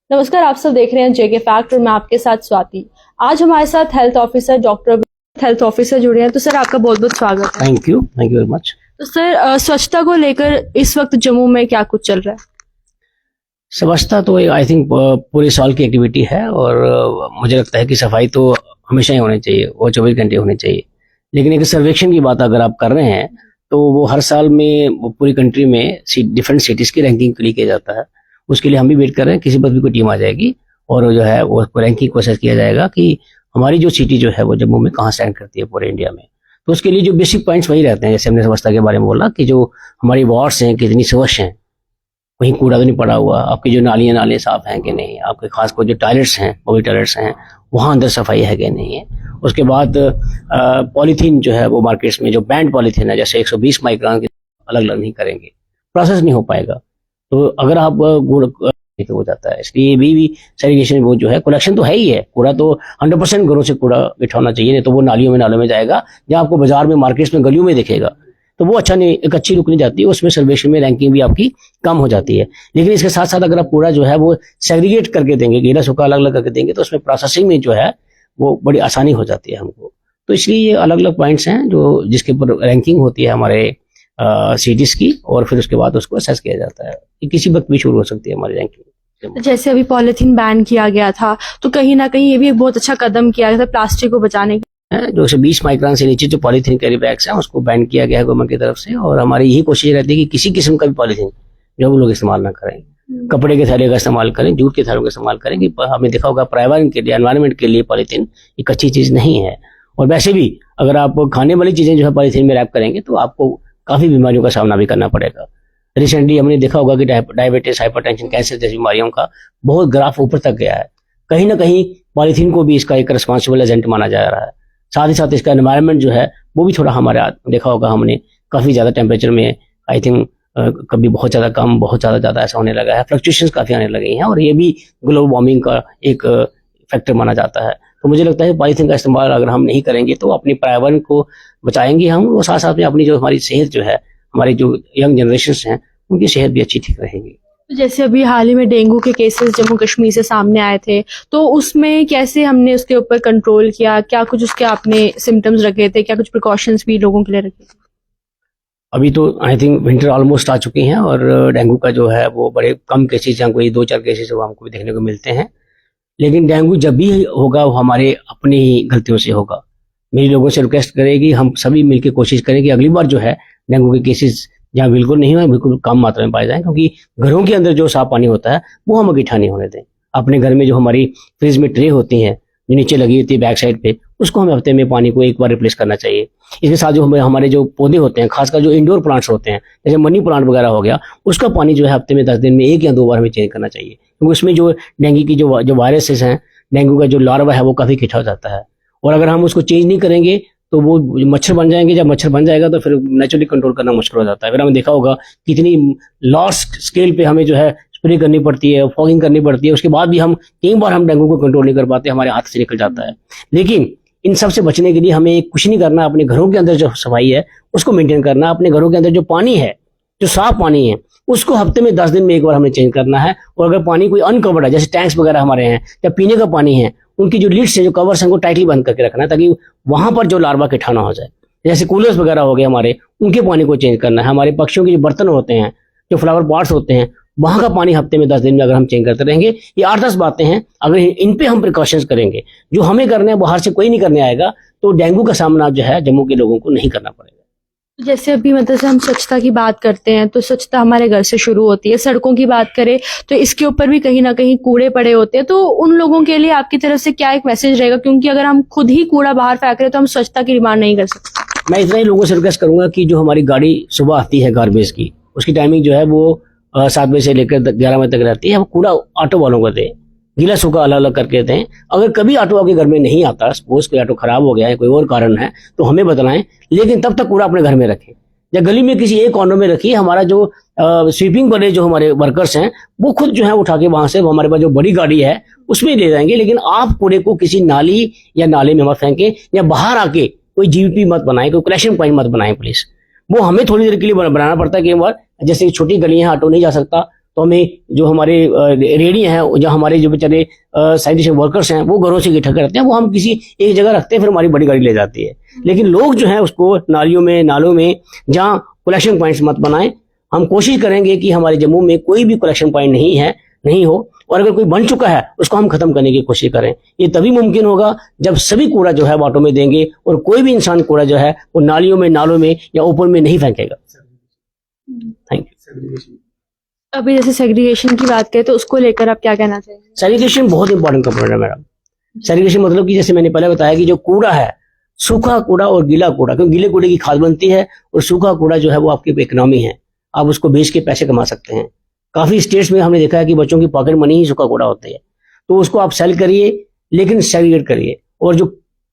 नमस्कार, आप सब देख रहे हैं जेके फैक्ट और मैं आपके साथ स्वाति। आज हमारे साथ हेल्थ ऑफिसर जुड़े हैं। तो सर, आपका बहुत बहुत स्वागत है। Thank you very much. तो सर, स्वच्छता को लेकर इस वक्त जम्मू में क्या कुछ चल रहा है? स्वच्छता तो आई थिंक पूरे साल की एक्टिविटी है और मुझे लगता है कि सफाई तो हमेशा ही होनी चाहिए, वो 24 घंटे होनी चाहिए। लेकिन एक सर्वेक्षण की बात अगर आप कर रहे हैं तो वो हर साल में पूरी कंट्री में डिफरेंट सिटीज की रैंकिंग के लिए किया जाता है। उसके लिए हम भी वेट कर रहे हैं, किसी वक्त भी कोई टीम आ जाएगी और जो है वो रैंकिंग कोशिश किया जाएगा कि हमारी जो सिटी जो है वो जम्मू में कहाँ स्टैंड करती है पूरे इंडिया में। तो उसके लिए जो बेसिक पॉइंट्स वही रहते हैं, जैसे हमने स्वच्छता के बारे में बोला कि जो हमारी वार्ड्स हैं कितनी स्वच्छ हैं, कहीं कूड़ा तो नहीं पड़ा हुआ, आपकी जो नाले साफ हैं कि नहीं, आपके खास को जो टॉयलेट्स हैं पब्लिक टॉयलेट्स हैं वहाँ अंदर सफाई है कि नहीं है। उसके बाद पॉलीथीन जो है वो मार्केट्स में जो बैंड पॉलीथीन है, जैसे 120 माइक्रोन की अलग अलग नहीं करेंगे, प्रोसेस नहीं हो पाएगा। तो अगर आप गुड़ तो हो जाता है, इसलिए भी सेग्रीगेशन वो जो है कलेक्शन तो है ही है। कूड़ा तो 100% घरों से कूड़ा बिठाना चाहिए, नहीं तो वो नालों में जाएगा, जहाँ आपको बाजार में मार्केट्स में गलियों में दिखेगा तो वो अच्छा नहीं, एक अच्छी लुक नहीं जाती है, उसमें सर्वेक्षण में रैंकिंग भी आपकी कम हो जाती है। लेकिन इसके साथ साथ अगर आप कूड़ा जो है वो सेग्रीगेट करके देंगे, गीला सूखा अलग अलग करके देंगे, तो उसमें प्रोसेसिंग में जो है वो बड़ी आसानी हो जाती है हमको। तो इसलिए ये अलग अलग पॉइंट्स हैं जो जिसके ऊपर रैंकिंग होती है हमारे सिटीज की, और फिर उसके बाद उसको असेस किया जाता है कि किसी वक्त भी शुरू हो सकती है हमारी रैंकिंग। जैसे अभी पॉलीथीन बैन किया गया था, तो कहीं ना कहीं ये भी एक बहुत अच्छा कदम किया गया था प्लास्टिक को बचाने के। जो 120 माइक्रोन से नीचे जो पॉलीथीन कैरी बैग्स हैं उसको बैन किया गया है गवर्नमेंट की तरफ से, और हमारी यही कोशिश रहती है कि किसी किस्म का भी पॉलीथीन जो हम लोग इस्तेमाल ना करें, कपड़े के थैले का इस्तेमाल करें, जूट के थैलों का इस्तेमाल करें। कि हमें देखा होगा पर्यावरण के लिए, एनवायरनमेंट के लिए पॉलीथीन एक अच्छी चीज नहीं है। और वैसे भी अगर आप खाने वाली चीजें जो है पॉलीथीन में रैप करेंगे तो आपको काफी बीमारियों का सामना भी करना पड़ेगा। रिसेंटली हमने देखा होगा कि डायबिटीज, हाइपरटेंशन, कैंसर जैसी बीमारियों का बहुत ग्राफ ऊपर तक गया है। कहीं ना कहीं पॉलीथीन को भी इसका एक रिस्पॉन्सिबल एजेंट माना जा रहा है। साथ ही साथ इसका एनवायरनमेंट जो है वो भी थोड़ा हमारे देखा होगा हमने काफी ज्यादा टेम्परेचर में आई थिंक कभी बहुत ज्यादा कम, बहुत ज्यादा ऐसा होने लगा है, फ्लक्चुएशंस काफी आने लगे हैं, और ये भी ग्लोबल वार्मिंग का एक फैक्टर माना जाता है। तो मुझे लगता है पॉलीथीन का इस्तेमाल अगर हम नहीं करेंगे तो अपने पर्यावरण को बचाएंगे हम, और साथ साथ में अपनी जो हमारी सेहत जो है, हमारी जो यंग जनरेशन हैं उनकी सेहत भी अच्छी ठीक रहेगी। जैसे अभी हाल ही में डेंगू के केसेस जम्मू कश्मीर से सामने आए थे, तो उसमें कैसे हमने उसके ऊपर कंट्रोल किया? क्या कुछ उसके आपने सिम्टम्स रखे थे? क्या कुछ प्रिकॉशंस भी लोगों के लिए रखे थे? अभी तो आई थिंक विंटर ऑलमोस्ट आ चुकी हैं और डेंगू का जो है वो बड़े कम केसेस हैं, कोई 2-4 केसेस वो हमको भी देखने को मिलते हैं। लेकिन डेंगू जब भी होगा वो हमारे अपनी ही गलतियों से होगा। मेरी लोगों से रिक्वेस्ट करेगी, हम सभी मिलकर कोशिश करें कि अगली बार जो है डेंगू के केसेस जहाँ बिल्कुल नहीं हुए, बिल्कुल कम मात्रा में पाए जाएं, क्योंकि घरों के अंदर जो साफ पानी होता है वो हम इकट्ठा नहीं होने दें। अपने घर में जो हमारी फ्रिज में ट्रे होती हैं जो नीचे लगी होती है बैक साइड पे, उसको हमें हफ्ते में पानी को एक बार रिप्लेस करना चाहिए। इसके साथ जो हमारे जो पौधे होते हैं, खासकर जो इंडोर प्लांट्स होते हैं जैसे मनी प्लांट वगैरह हो गया, उसका पानी जो है हफ्ते में 10 दिन में 1 या 2 बार हमें चेंज करना चाहिए, क्योंकि उसमें जो डेंगू की जो वायरसेस हैं, डेंगू का जो लार्वा है वो काफी इकट्ठा हो जाता है। और अगर हम उसको चेंज नहीं करेंगे तो वो मच्छर बन जाएंगे। जब मच्छर बन जाएगा तो फिर नेचुरली कंट्रोल करना मुश्किल हो जाता है। फिर हमें देखा होगा कितनी लार्ज स्केल पे हमें जो है स्प्रे करनी पड़ती है, फॉगिंग करनी पड़ती है, उसके बाद भी हम कई बार हम डेंगू को कंट्रोल नहीं कर पाते, हमारे हाथ से निकल जाता है। लेकिन इन सब से बचने के लिए हमें कुछ नहीं करना, अपने घरों के अंदर जो सफाई है उसको मेंटेन करना, अपने घरों के अंदर जो पानी है, जो साफ पानी है, उसको हफ्ते में 10 दिन में एक बार हमें चेंज करना है। और अगर पानी कोई अनकवर्ड है, जैसे टैंक्स वगैरह हमारे हैं या पीने का पानी है, उनकी जो लिड्स है, जो कवर्स हैं, उनको टाइटली बंद करके रखना है, ताकि वहां पर जो लार्वा इकट्ठा ना हो जाए। जैसे कूलर्स वगैरह हो गए हमारे, उनके पानी को चेंज करना है। हमारे पक्षियों के जो बर्तन होते हैं, जो फ्लावर पॉट्स होते हैं, वहां का पानी हफ्ते में 10 दिन में अगर हम चेंज करते रहेंगे, ये 8-10 बातें हैं। अगर इन पे हम प्रिकॉशंस करेंगे, जो हमें करने हैं बाहर से कोई नहीं करने आएगा, तो डेंगू का सामना जो है जम्मू के लोगों को नहीं करना पड़ेगा। जैसे अभी मतलब हम स्वच्छता की बात करते हैं तो स्वच्छता हमारे घर से शुरू होती है। सड़कों की बात करें तो इसके ऊपर भी कहीं ना कहीं कूड़े पड़े होते हैं, तो उन लोगों के लिए आपकी तरफ से क्या एक मैसेज रहेगा? क्योंकि अगर हम खुद ही कूड़ा बाहर फेंक रहे हैं तो हम स्वच्छता की डिमांड नहीं कर सकते। मैं इतना ही लोगों से रिक्वेस्ट करूंगा कि जो हमारी गाड़ी सुबह आती है गार्बेज की, उसकी टाइमिंग जो है वो 7 बजे से लेकर 11 बजे तक रहती है। हम कूड़ा ऑटो वालों को दें, गीला सूखा अलग अलग करके दें। अगर कभी ऑटो आपके घर में नहीं आता, सपोज कोई ऑटो खराब हो गया है, कोई और कारण है, तो हमें बताएं, लेकिन तब तक कूड़ा अपने घर में रखें या गली में किसी एक कॉर्नर में रखिए। हमारा जो स्वीपिंग वाले जो हमारे वर्कर्स हैं वो खुद जो है उठा के वहां से हमारे पास जो बड़ी गाड़ी है उसमें ले जाएंगे। लेकिन आप कूड़े को किसी नाली या नाले में मत फेंकें, या बाहर आके कोई जीवीपी मत बनाएं, कोई कलेक्शन पॉइंट मत बनाएं। प्लीज, वो हमें थोड़ी देर के लिए बनाना पड़ता है। कई बार जैसे छोटी गलियां ऑटो नहीं जा सकता, तो हमें जो हमारे रेडियां हैं, जो हमारे जो बेचारे सैनिटेशन वर्कर्स हैं, वो घरों से इकट्ठा करते हैं, वो हम किसी एक जगह रखते हैं, फिर हमारी बड़ी गाड़ी ले जाती है। लेकिन लोग जो है उसको नालियों में, नालों में, जहाँ कलेक्शन पॉइंट्स मत बनाएं। हम कोशिश करेंगे कि हमारे जम्मू में कोई भी कलेक्शन पॉइंट नहीं हो, और अगर कोई बन चुका है उसको हम खत्म करने की कोशिश करें। ये तभी मुमकिन होगा जब सभी कूड़ा जो है वाटों में देंगे, और कोई भी इंसान कूड़ा जो है वो नालियों में, नालों में या ऊपर में नहीं फेंकेगा। Thank you. अभी जैसे सेग्रीगेशन की बात करें तो उसको लेकर आप क्या कहना चाहेंगे? सेग्रीगेशन बहुत इंपॉर्टेंट कंपोनेंट है मैडम। सेग्रीगेशन मतलब कि जैसे मैंने पहले बताया कि जो कूड़ा है, सूखा कूड़ा और गीला कूड़ा, क्योंकि गीले कूड़े की खाद बनती है, और सूखा कूड़ा जो है वो आपकी इकोनॉमी है, आप उसको बेच के पैसे कमा सकते हैं। काफी स्टेट्स में हमने देखा है कि बच्चों की पॉकेट मनी ही सूखा कूड़ा होती है, तो उसको आप सेल करिए, लेकिन सेग्रीगेट करिए। और जो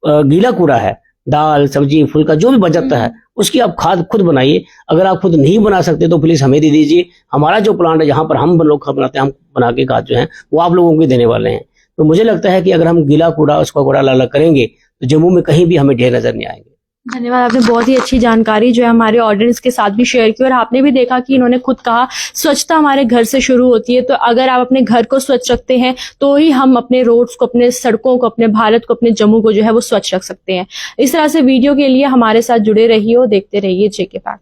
गीला कूड़ा है, दाल, सब्जी, फुल्का जो भी बच जाता है, उसकी आप खाद खुद बनाइए। अगर आप खुद नहीं बना सकते तो प्लीज हमें दे दीजिए। हमारा जो प्लांट है जहां पर हम लोग खाद बनाते हैं, हम बना के खाद जो है वो आप लोगों को देने वाले हैं। तो मुझे लगता है कि अगर हम गीला कूड़ा, उसका कूड़ा अलग अलग करेंगे तो जम्मू में कहीं भी हमें ढेर नजर नहीं आएंगे। धन्यवाद, आपने बहुत ही अच्छी जानकारी जो है हमारे ऑडियंस के साथ भी शेयर की, और आपने भी देखा कि इन्होंने खुद कहा स्वच्छता हमारे घर से शुरू होती है। तो अगर आप अपने घर को स्वच्छ रखते हैं तो ही हम अपने रोड्स को, अपने सड़कों को, अपने भारत को, अपने जम्मू को जो है वो स्वच्छ रख सकते हैं। इस तरह से वीडियो के लिए हमारे साथ जुड़े रहिए और देखते रहिए JK फैक्ट।